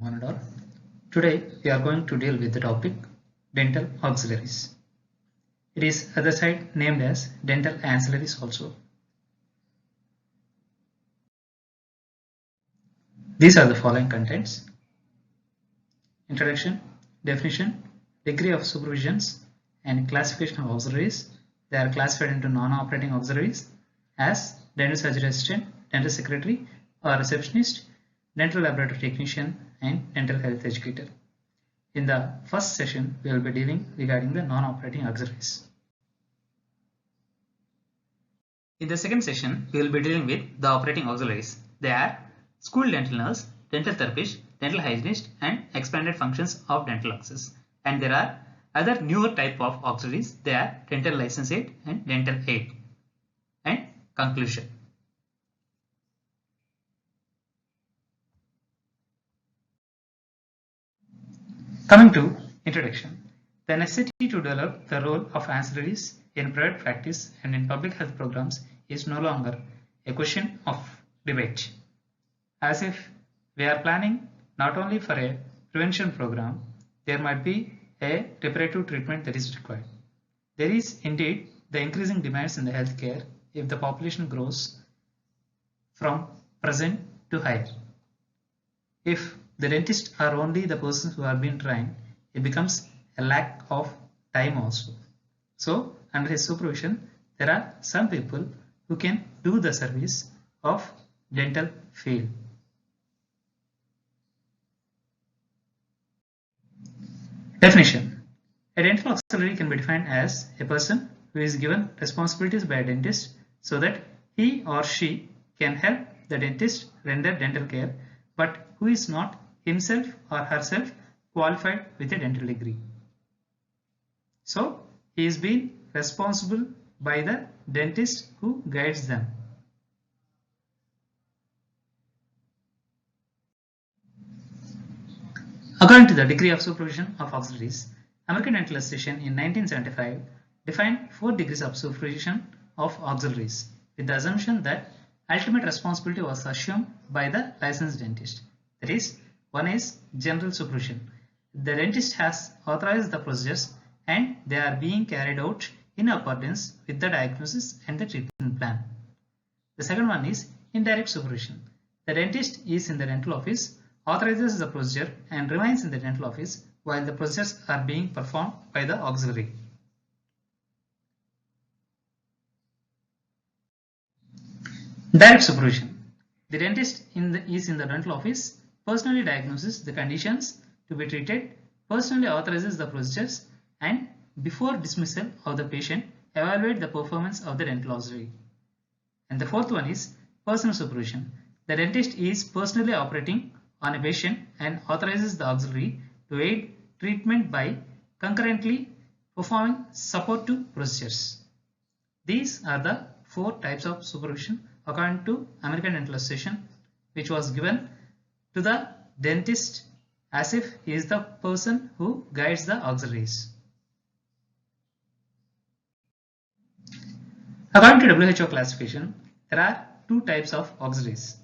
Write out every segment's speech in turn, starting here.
One and all. Today we are going to deal with the topic dental auxiliaries. It is other side named as dental ancillaries also. These are the following contents: introduction, definition, degree of supervisions, and classification of auxiliaries. They are classified into non-operating auxiliaries as dental surgery assistant, dental secretary or receptionist, dental laboratory technician, and dental health educator. In the first session, we will be dealing regarding the non-operating auxiliaries. In the second session, we will be dealing with the operating auxiliaries. They are school dental nurse, dental therapist, dental hygienist, and expanded functions of dental access. And there are other newer type of auxiliaries. They are dental license aid and dental aid. And conclusion. Coming to introduction, the necessity to develop the role of ancillaries in private practice and in public health programs is no longer a question of debate. As if we are planning not only for a prevention program, there might be a reparative treatment that is required. There is indeed the increasing demands in the healthcare if the population grows from present to higher. If the dentists are only the persons who are being trained, it becomes a lack of time also. So, under his supervision, there are some people who can do the service of dental field. Definition: a dental auxiliary can be defined as a person who is given responsibilities by a dentist so that he or she can help the dentist render dental care, but who is not himself or herself qualified with a dental degree. So, he is being responsible by the dentist who guides them. According to the degree of supervision of auxiliaries, American Dental Association in 1975 defined 4 degrees of supervision of auxiliaries with the assumption that ultimate responsibility was assumed by the licensed dentist. That is, one is general supervision. The dentist has authorized the procedures and they are being carried out in accordance with the diagnosis and the treatment plan. The second one is indirect supervision. The dentist is in the dental office, authorizes the procedure and remains in the dental office while the procedures are being performed by the auxiliary. Direct supervision. The dentist is in the dental office, personally diagnoses the conditions to be treated, personally authorizes the procedures, and before dismissal of the patient, evaluate the performance of the dental auxiliary. And the fourth one is personal supervision. The dentist is personally operating on a patient and authorizes the auxiliary to aid treatment by concurrently performing supportive procedures. These are the 4 types of supervision according to American Dental Association, which was given to the dentist as if he is the person who guides the auxiliaries. According to WHO classification, there are 2 types of auxiliaries.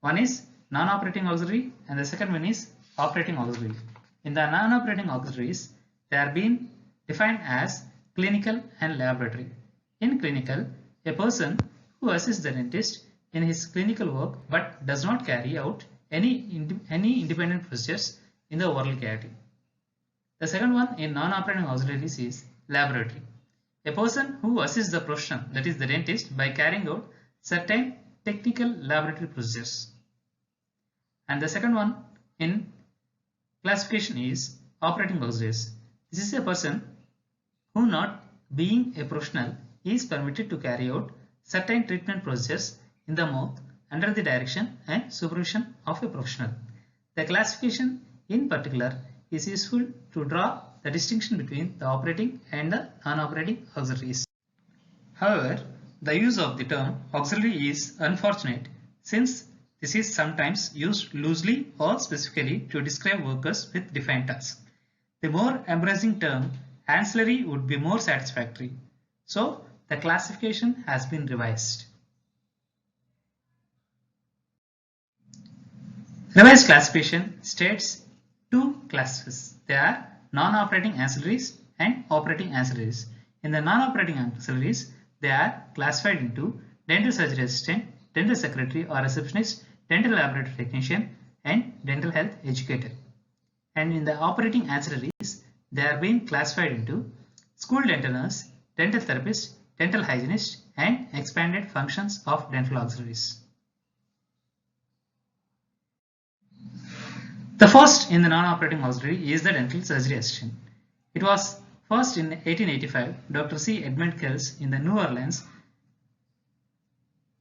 One is non-operating auxiliary and the second one is operating auxiliary. In the non-operating auxiliaries, they are being defined as clinical and laboratory. In clinical, a person who assists the dentist in his clinical work but does not carry out any independent procedures in the oral cavity. The second one in non-operating auxiliaries is laboratory. A person who assists the professional, that is the dentist, by carrying out certain technical laboratory procedures. And the second one in classification is operating auxiliaries. This is a person who, not being a professional, is permitted to carry out certain treatment procedures in the mouth under the direction and supervision of a professional. The classification in particular is useful to draw the distinction between the operating and the non-operating auxiliaries. However, the use of the term auxiliary is unfortunate since this is sometimes used loosely or specifically to describe workers with defined tasks. The more embracing term ancillary would be more satisfactory. So, the classification has been revised. Revised classification states two classes. They are non-operating ancillaries and operating ancillaries. In the non-operating ancillaries, they are classified into dental surgery assistant, dental secretary or receptionist, dental laboratory technician, and dental health educator. And in the operating ancillaries, they are being classified into school dental nurse, dental therapist, dental hygienist, and expanded functions of dental auxiliaries. The first in the non-operating auxiliary is the dental surgery assistant. It was first in 1885, Dr. C. Edmund Kells in the New Orleans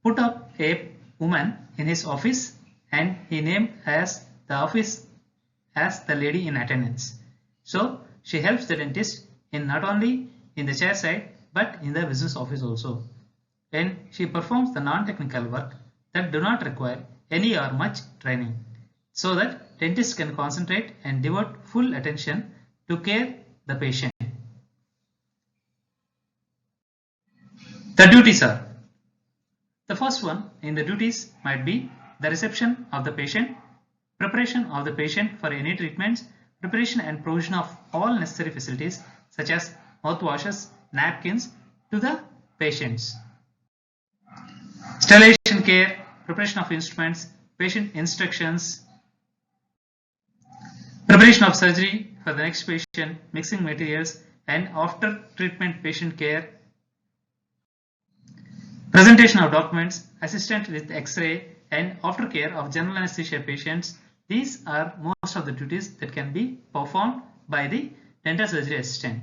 put up a woman in his office and he named as the office as the lady in attendance. So she helps the dentist in not only in the chair side but in the business office also. And she performs the non-technical work that do not require any or much training, so that dentists can concentrate and devote full attention to care the patient. The duties are: the first one in the duties might be the reception of the patient, preparation of the patient for any treatments, preparation and provision of all necessary facilities such as mouthwashes, napkins to the patients. Sterilization care, preparation of instruments, patient instructions, preparation of surgery for the next patient, mixing materials, and after treatment patient care, presentation of documents, assistant with X-ray, and aftercare of general anesthesia patients. These are most of the duties that can be performed by the dental surgery assistant.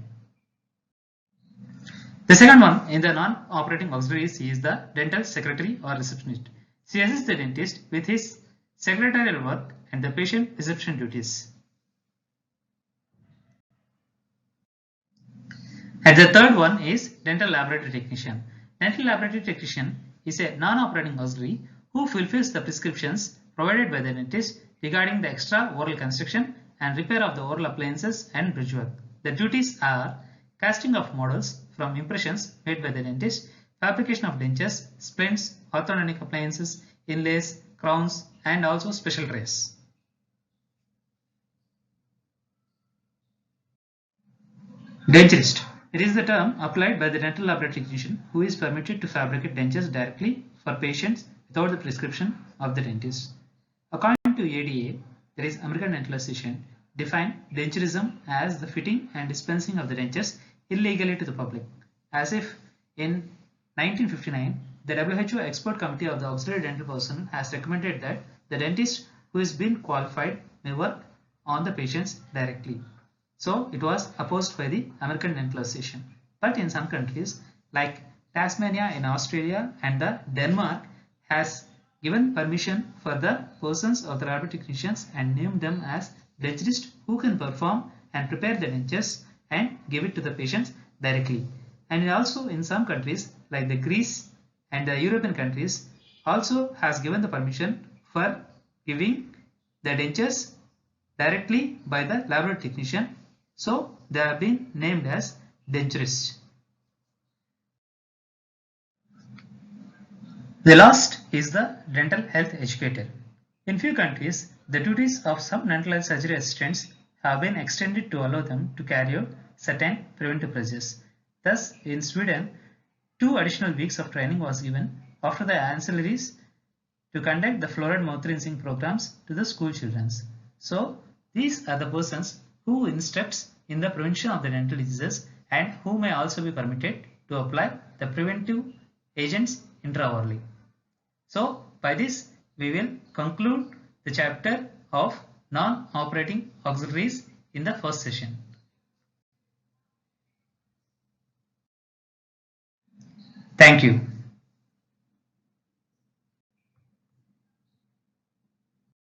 The second one in the non-operating auxiliaries is the dental secretary or receptionist. She assists the dentist with his secretarial work and the patient reception duties. And the third one is dental laboratory technician. Dental laboratory technician is a non-operating auxiliary who fulfills the prescriptions provided by the dentist regarding the extra oral construction and repair of the oral appliances and bridge work. The duties are casting of models from impressions made by the dentist, fabrication of dentures, splints, orthodontic appliances, inlays, crowns, and also special trays. Denturist. It is the term applied by the dental laboratory technician who is permitted to fabricate dentures directly for patients without the prescription of the dentist. According to ADA, that is American Dental Association, defined denturism as the fitting and dispensing of the dentures illegally to the public. As if in 1959, the WHO Expert Committee of the Auxiliary Dental Person has recommended that the dentist who has been qualified may work on the patients directly. So it was opposed by the American Dental Association. But in some countries like Tasmania in Australia and the Denmark has given permission for the persons of the laboratory technicians and named them as denturists who can perform and prepare the dentures and give it to the patients directly. And also in some countries like the Greece and the European countries also has given the permission for giving the dentures directly by the laboratory technician. So they have been named as denturists. The last is the dental health educator. In few countries, the duties of some dental health surgery assistants have been extended to allow them to carry out certain preventive procedures. Thus, in Sweden, 2 additional weeks of training was given after the ancillaries to conduct the fluoride mouth rinsing programs to the school children. So, these are the persons who instructs in the prevention of the dental diseases and who may also be permitted to apply the preventive agents intraorally. So, by this we will conclude the chapter of non-operating auxiliaries in the first session. Thank you.